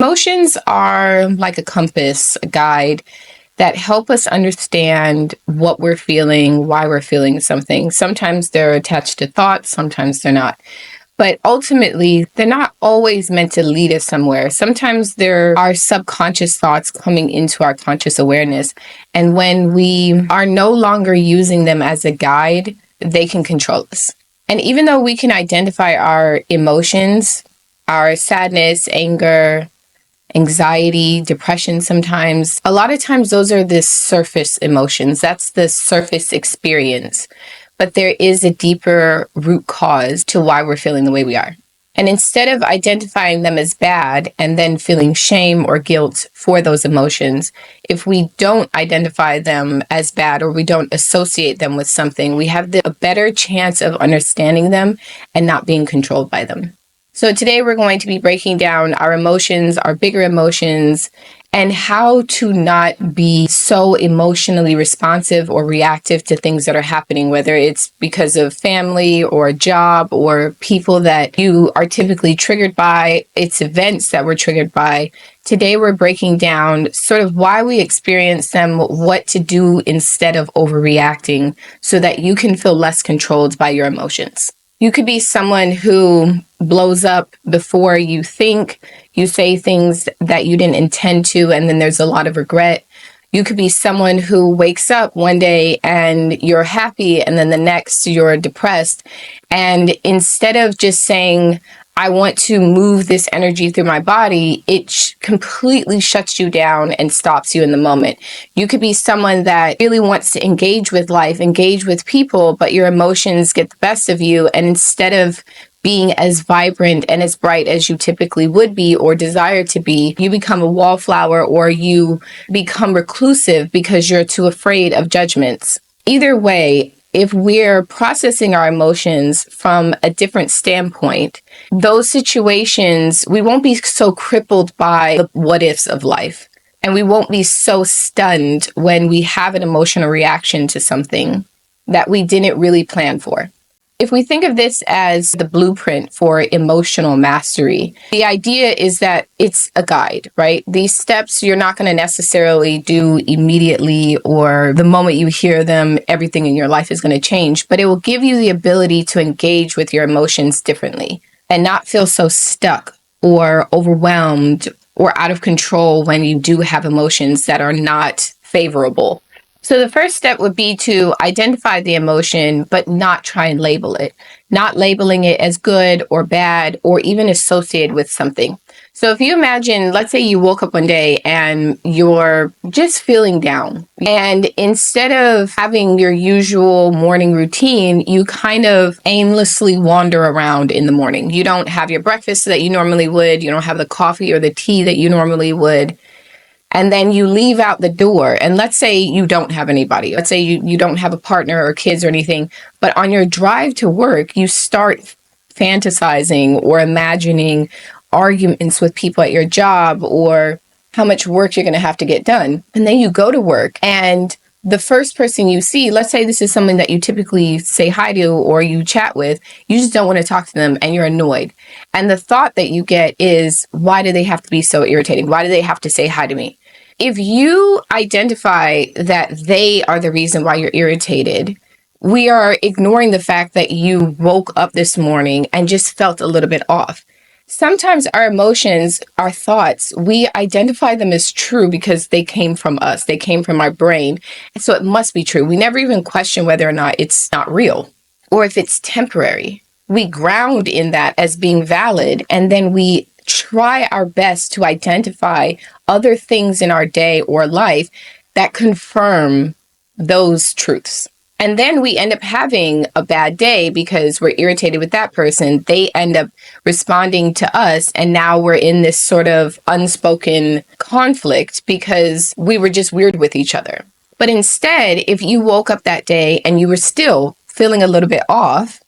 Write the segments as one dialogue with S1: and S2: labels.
S1: Emotions are like a compass, a guide that help us understand what we're feeling, why we're feeling something. Sometimes they're attached to thoughts, sometimes they're not. But ultimately, they're not always meant to lead us somewhere. Sometimes there are subconscious thoughts coming into our conscious awareness. And when we are no longer using them as a guide, they can control us. And even though we can identify our emotions, our sadness, anger, anxiety, depression sometimes, a lot of times those are the surface emotions. That's the surface experience. But there is a deeper root cause to why we're feeling the way we are. And instead of identifying them as bad and then feeling shame or guilt for those emotions, if we don't identify them as bad or we don't associate them with something, we have a better chance of understanding them and not being controlled by them. So today we're going to be breaking down our emotions, our bigger emotions, and how to not be so emotionally responsive or reactive to things that are happening, whether it's because of family or a job or people that you are typically triggered by, it's events that we're triggered by. Today we're breaking down sort of why we experience them, what to do instead of overreacting so that you can feel less controlled by your emotions. You could be someone who blows up before you think, you say things that you didn't intend to, and then there's a lot of regret. You could be someone who wakes up one day and you're happy, and then the next you're depressed. And instead of just saying, I want to move this energy through my body, it completely shuts you down and stops you in the moment. You could be someone that really wants to engage with life, engage with people, but your emotions get the best of you. And instead of being as vibrant and as bright as you typically would be or desire to be, you become a wallflower or you become reclusive because you're too afraid of judgments. Either way, if we're processing our emotions from a different standpoint, those situations, we won't be so crippled by the what ifs of life. And we won't be so stunned when we have an emotional reaction to something that we didn't really plan for. If we think of this as the blueprint for emotional mastery, the idea is that it's a guide, right? These steps you're not going to necessarily do immediately or the moment you hear them, everything in your life is going to change, but it will give you the ability to engage with your emotions differently and not feel so stuck or overwhelmed or out of control when you do have emotions that are not favorable. So the first step would be to identify the emotion, but not try and label it, not labeling it as good or bad or even associated with something. So if you imagine, let's say you woke up one day and you're just feeling down, and instead of having your usual morning routine, you kind of aimlessly wander around in the morning. You don't have your breakfast that you normally would. You don't have the coffee or the tea that you normally would. And then you leave out the door. And let's say you don't have anybody. Let's say you don't have a partner or kids or anything. But on your drive to work, you start fantasizing or imagining arguments with people at your job or how much work you're going to have to get done. And then you go to work and the first person you see, let's say this is someone that you typically say hi to or you chat with, you just don't want to talk to them and you're annoyed. And the thought that you get is, why do they have to be so irritating? Why do they have to say hi to me? If you identify that they are the reason why you're irritated, we are ignoring the fact that you woke up this morning and just felt a little bit off. Sometimes our emotions, our thoughts, we identify them as true because they came from us. They came from our brain. And so it must be true. We never even question whether or not it's not real or if it's temporary. We ground in that as being valid, and then we try our best to identify other things in our day or life that confirm those truths. And then we end up having a bad day because we're irritated with that person. They end up responding to us. And now we're in this sort of unspoken conflict because we were just weird with each other. But instead, if you woke up that day and you were still feeling a little bit off,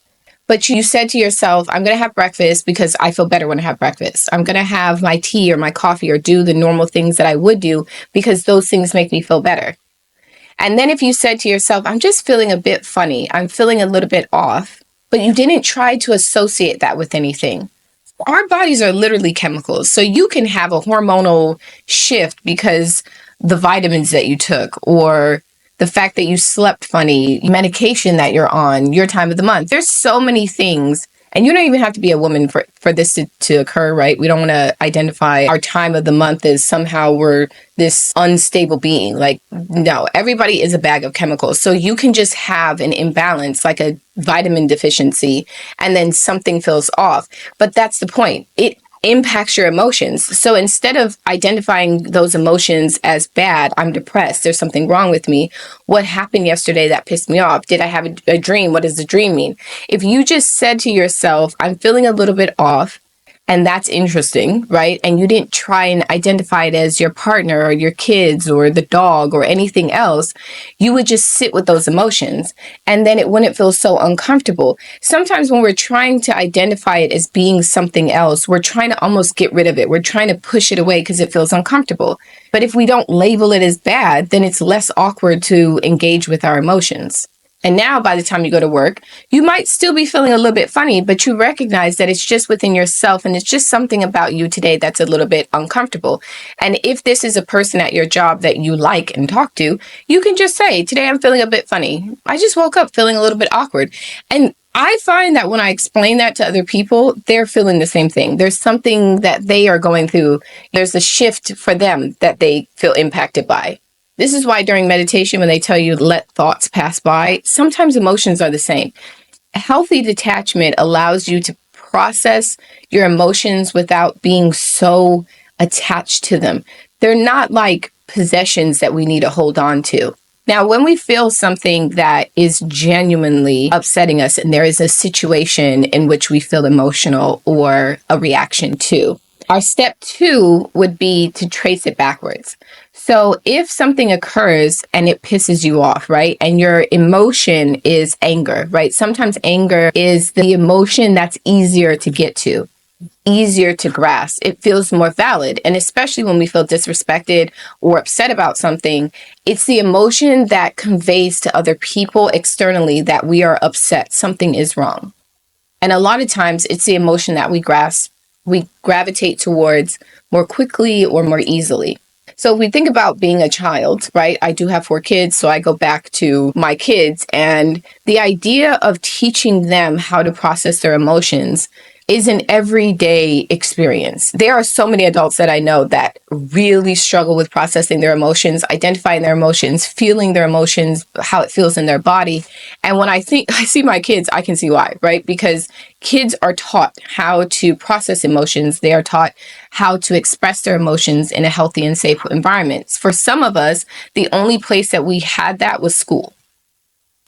S1: but you said to yourself, I'm going to have breakfast because I feel better when I have breakfast. I'm going to have my tea or my coffee or do the normal things that I would do because those things make me feel better. And then if you said to yourself, I'm just feeling a bit funny, I'm feeling a little bit off, but you didn't try to associate that with anything, our bodies are literally chemicals. So you can have a hormonal shift because the vitamins that you took, or the fact that you slept funny, medication that you're on, your time of the month. There's so many things. And you don't even have to be a woman for this to occur, right? We don't want to identify our time of the month as somehow we're this unstable being. Like, no, everybody is a bag of chemicals. So you can just have an imbalance, like a vitamin deficiency, and then something feels off. But that's the point. It impacts your emotions. So instead of identifying those emotions as bad, I'm depressed, there's something wrong with me. What happened yesterday that pissed me off? Did I have a dream? What does the dream mean? If you just said to yourself, I'm feeling a little bit off, and that's interesting, right? And you didn't try and identify it as your partner or your kids or the dog or anything else, you would just sit with those emotions, and then it wouldn't feel so uncomfortable. Sometimes when we're trying to identify it as being something else, we're trying to almost get rid of it. We're trying to push it away because it feels uncomfortable. But if we don't label it as bad, then it's less awkward to engage with our emotions. And now by the time you go to work, you might still be feeling a little bit funny, but you recognize that it's just within yourself and it's just something about you today that's a little bit uncomfortable. And if this is a person at your job that you like and talk to, you can just say, today I'm feeling a bit funny. I just woke up feeling a little bit awkward. And I find that when I explain that to other people, they're feeling the same thing. There's something that they are going through. There's a shift for them that they feel impacted by. This is why during meditation, when they tell you let thoughts pass by, sometimes emotions are the same. A healthy detachment allows you to process your emotions without being so attached to them. They're not like possessions that we need to hold on to. Now, when we feel something that is genuinely upsetting us and there is a situation in which we feel emotional or a reaction to, our step 2 would be to trace it backwards. So if something occurs and it pisses you off, right, and your emotion is anger, right? Sometimes anger is the emotion that's easier to get to, easier to grasp. It feels more valid. And especially when we feel disrespected or upset about something, it's the emotion that conveys to other people externally that we are upset, something is wrong. And a lot of times it's the emotion that we grasp, we gravitate towards more quickly or more easily. So if we think about being a child, right? I do have 4 kids, so I go back to my kids, and the idea of teaching them how to process their emotions is an everyday experience. There are so many adults that I know that really struggle with processing their emotions, identifying their emotions, feeling their emotions, how it feels in their body. And when I see my kids, I can see why, right? Because kids are taught how to process emotions. They are taught how to express their emotions in a healthy and safe environment. For some of us, the only place that we had that was school.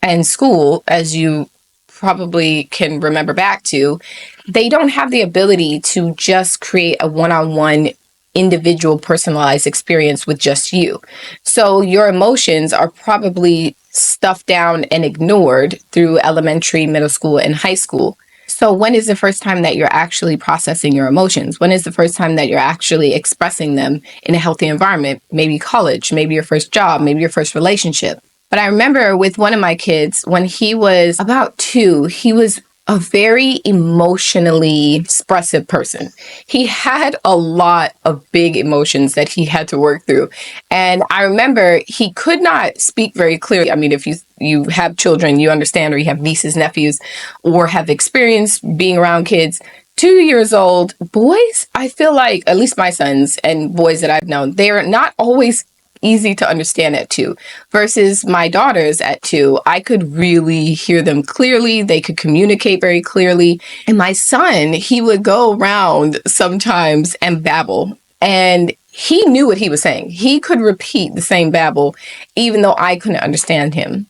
S1: And school, as you probably can remember back to, they don't have the ability to just create a one-on-one individual personalized experience with just you. So your emotions are probably stuffed down and ignored through elementary, middle school, and high school. So when is the first time that you're actually processing your emotions? When is the first time that you're actually expressing them in a healthy environment? Maybe college, maybe your first job, maybe your first relationship. But I remember with one of my kids, when he was about 2, he was a very emotionally expressive person. He had a lot of big emotions that he had to work through. And I remember he could not speak very clearly. I mean, if you have children, you understand, or you have nieces, nephews, or have experienced being around kids. 2 years old boys, I feel like, at least my sons and boys that I've known, they're not always easy to understand at 2 versus my daughters at 2. I could really hear them clearly. They could communicate very clearly. And my son, he would go around sometimes and babble. And he knew what he was saying. He could repeat the same babble, even though I couldn't understand him.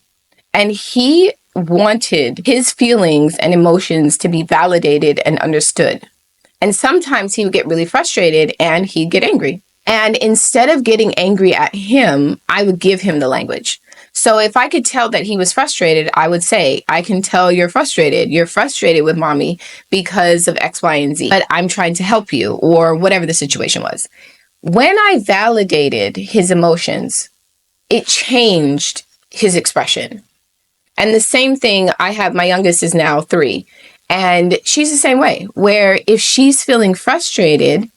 S1: And he wanted his feelings and emotions to be validated and understood. And sometimes he would get really frustrated and he'd get angry. And instead of getting angry at him, I would give him the language. So if I could tell that he was frustrated, I would say, I can tell you're frustrated. You're frustrated with mommy because of X, Y, and Z, but I'm trying to help you, or whatever the situation was. When I validated his emotions, it changed his expression. And the same thing, I have, my youngest is now 3. And she's the same way, where if she's feeling frustrated,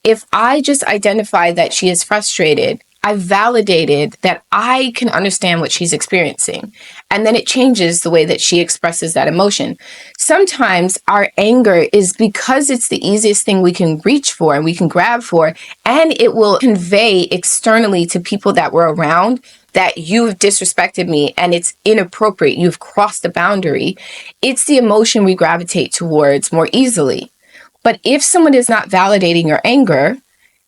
S1: if I just identify that she is frustrated, I validated that I can understand what she's experiencing. And then it changes the way that she expresses that emotion. Sometimes our anger is because it's the easiest thing we can reach for and we can grab for, and it will convey externally to people that we're around that you've disrespected me and it's inappropriate. You've crossed the boundary. It's the emotion we gravitate towards more easily. But if someone is not validating your anger,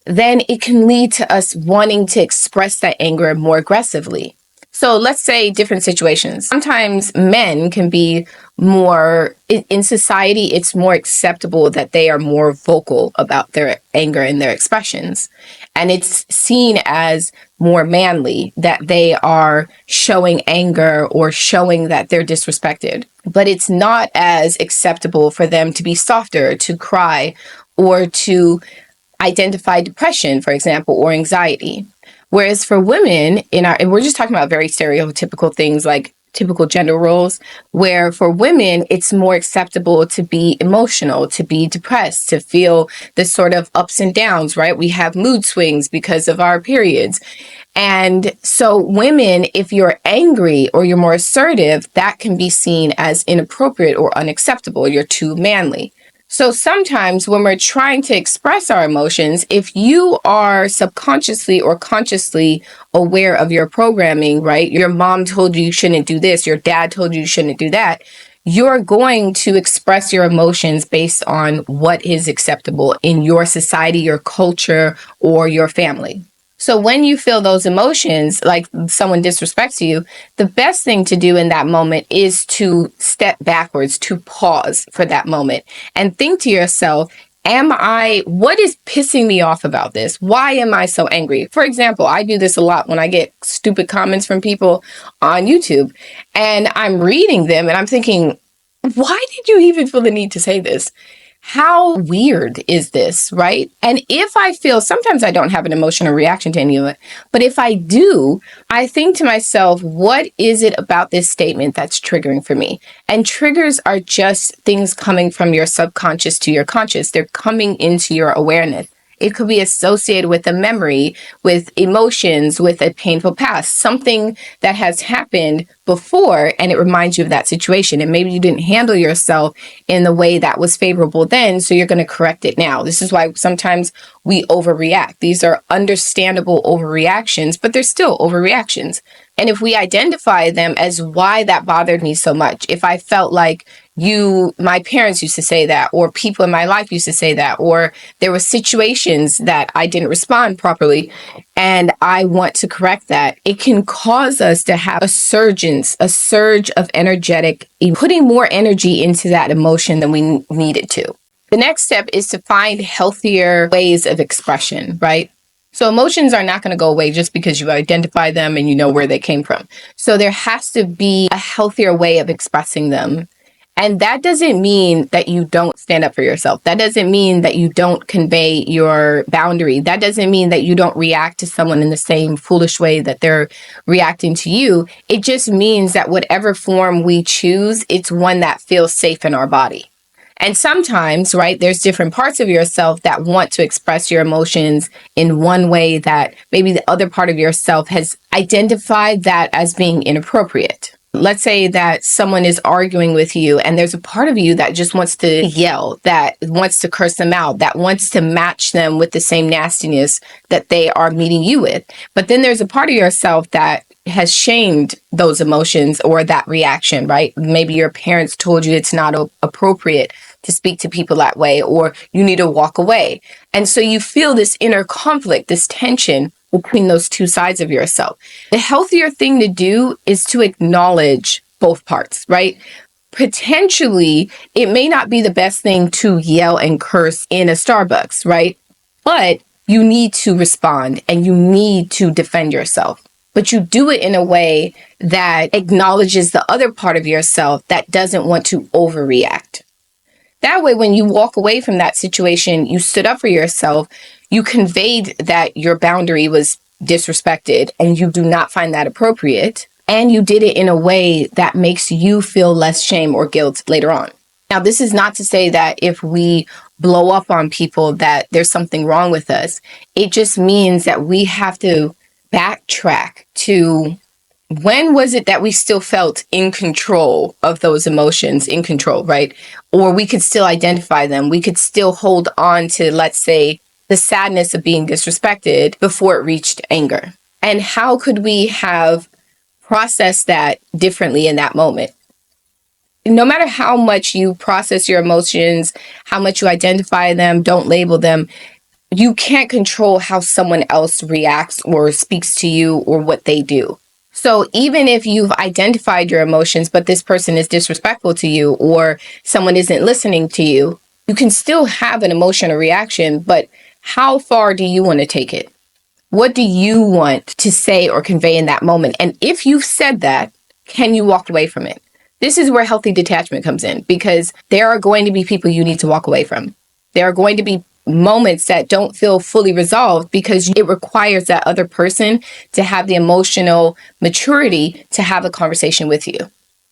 S1: then it can lead to us wanting to express that anger more aggressively. So let's say different situations. Sometimes men can be more, in society, it's more acceptable that they are more vocal about their anger and their expressions. And it's seen as more manly that they are showing anger or showing that they're disrespected. But it's not as acceptable for them to be softer, to cry, or to identify depression, for example, or anxiety. Whereas for women and we're just talking about very stereotypical things like typical gender roles, where for women, it's more acceptable to be emotional, to be depressed, to feel the sort of ups and downs, right? We have mood swings because of our periods. And so women, if you're angry or you're more assertive, that can be seen as inappropriate or unacceptable. You're too manly. So sometimes when we're trying to express our emotions, if you are subconsciously or consciously aware of your programming, right? Your mom told you shouldn't do this, your dad told you shouldn't do that. You're going to express your emotions based on what is acceptable in your society, your culture, or your family. So when you feel those emotions, like someone disrespects you, the best thing to do in that moment is to step backwards, to pause for that moment and think to yourself, what is pissing me off about this? Why am I so angry? For example, I do this a lot when I get stupid comments from people on YouTube and I'm reading them and I'm thinking, why did you even feel the need to say this? How weird is this, right? And if I feel, sometimes I don't have an emotional reaction to any of it, but if I do, I think to myself, what is it about this statement that's triggering for me? And triggers are just things coming from your subconscious to your conscious. They're coming into your awareness. It could be associated with a memory, with emotions, with a painful past, something that has happened before, and it reminds you of that situation. And maybe you didn't handle yourself in the way that was favorable then, so you're going to correct it now. This is why sometimes we overreact. These are understandable overreactions, but they're still overreactions. And if we identify them as why that bothered me so much, if I felt like my parents used to say that, or people in my life used to say that, or there were situations that I didn't respond properly, and I want to correct that, it can cause us to have a surge of energetic, putting more energy into that emotion than we needed to. The next step is to find healthier ways of expression, right? So emotions are not going to go away just because you identify them and you know where they came from. So there has to be a healthier way of expressing them. And that doesn't mean that you don't stand up for yourself. That doesn't mean that you don't convey your boundary. That doesn't mean that you don't react to someone in the same foolish way that they're reacting to you. It just means that whatever form we choose, it's one that feels safe in our body. And sometimes, right, there's different parts of yourself that want to express your emotions in one way that maybe the other part of yourself has identified that as being inappropriate. Let's say that someone is arguing with you and there's a part of you that just wants to yell, that wants to curse them out, that wants to match them with the same nastiness that they are meeting you with. But then there's a part of yourself that has shamed those emotions or that reaction, right? Maybe your parents told you it's not appropriate to speak to people that way, or you need to walk away. And so you feel this inner conflict, this tension between those two sides of yourself. The healthier thing to do is to acknowledge both parts, right? Potentially, it may not be the best thing to yell and curse in a Starbucks, right? But you need to respond and you need to defend yourself. But you do it in a way that acknowledges the other part of yourself that doesn't want to overreact. That way, when you walk away from that situation, you stood up for yourself, you conveyed that your boundary was disrespected and you do not find that appropriate, and you did it in a way that makes you feel less shame or guilt later on. Now, this is not to say that if we blow up on people that there's something wrong with us. It just means that we have to backtrack to when was it that we still felt in control of those emotions, in control, right? Or we could still identify them. We could still hold on to, let's say, the sadness of being disrespected before it reached anger. And how could we have processed that differently in that moment? No matter how much you process your emotions, how much you identify them, don't label them, you can't control how someone else reacts or speaks to you or what they do. So even if you've identified your emotions, but this person is disrespectful to you or someone isn't listening to you, you can still have an emotion or reaction, but how far do you want to take it? What do you want to say or convey in that moment? And if you've said that, can you walk away from it? This is where healthy detachment comes in, because there are going to be people you need to walk away from. There are going to be moments that don't feel fully resolved because it requires that other person to have the emotional maturity to have a conversation with you.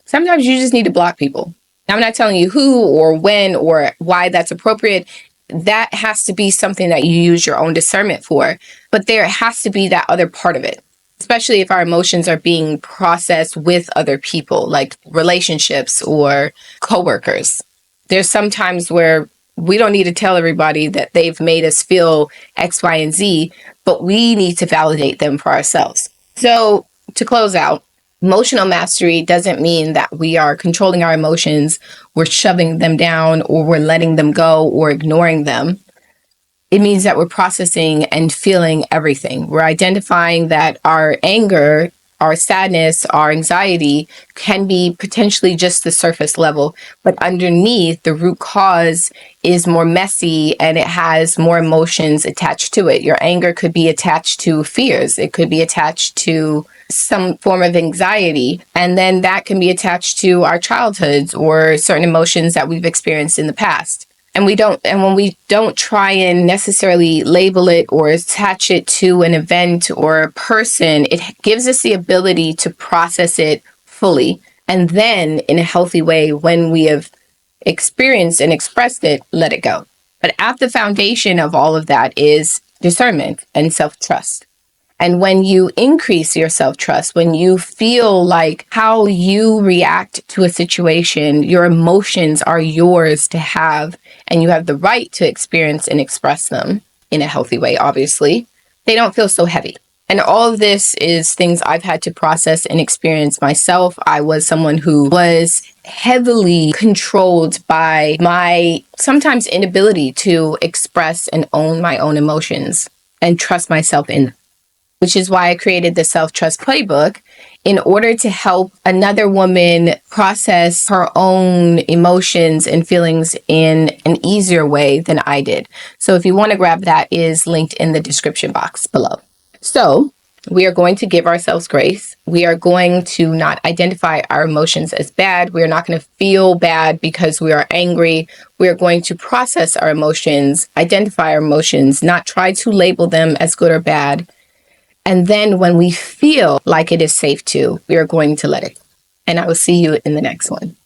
S1: Sometimes you just need to block people. I'm not telling you who or when or why that's appropriate. That has to be something that you use your own discernment for. But there has to be that other part of it, especially if our emotions are being processed with other people, like relationships or coworkers. There's some times where we don't need to tell everybody that they've made us feel X, Y, and Z, but we need to validate them for ourselves. So to close out, emotional mastery doesn't mean that we are controlling our emotions, we're shoving them down, or we're letting them go or ignoring them. It means that we're processing and feeling everything. We're identifying that our anger, our sadness, our anxiety can be potentially just the surface level, but underneath, the root cause is more messy and it has more emotions attached to it. Your anger could be attached to fears. It could be attached to some form of anxiety. And then that can be attached to our childhoods or certain emotions that we've experienced in the past. And when we don't try and necessarily label it or attach it to an event or a person, it gives us the ability to process it fully. And then in a healthy way, when we have experienced and expressed it, let it go. But at the foundation of all of that is discernment and self-trust. And when you increase your self-trust, when you feel like how you react to a situation, your emotions are yours to have, and you have the right to experience and express them in a healthy way, obviously, they don't feel so heavy. And all of this is things I've had to process and experience myself. I was someone who was heavily controlled by my sometimes inability to express and own my own emotions and trust myself in them, which is why I created the Self-Trust Playbook in order to help another woman process her own emotions and feelings in an easier way than I did. So if you want to grab that, it is linked in the description box below. So we are going to give ourselves grace. We are going to not identify our emotions as bad. We are not going to feel bad because we are angry. We are going to process our emotions, identify our emotions, not try to label them as good or bad. And then when we feel like it is safe to, we are going to let it. And I will see you in the next one.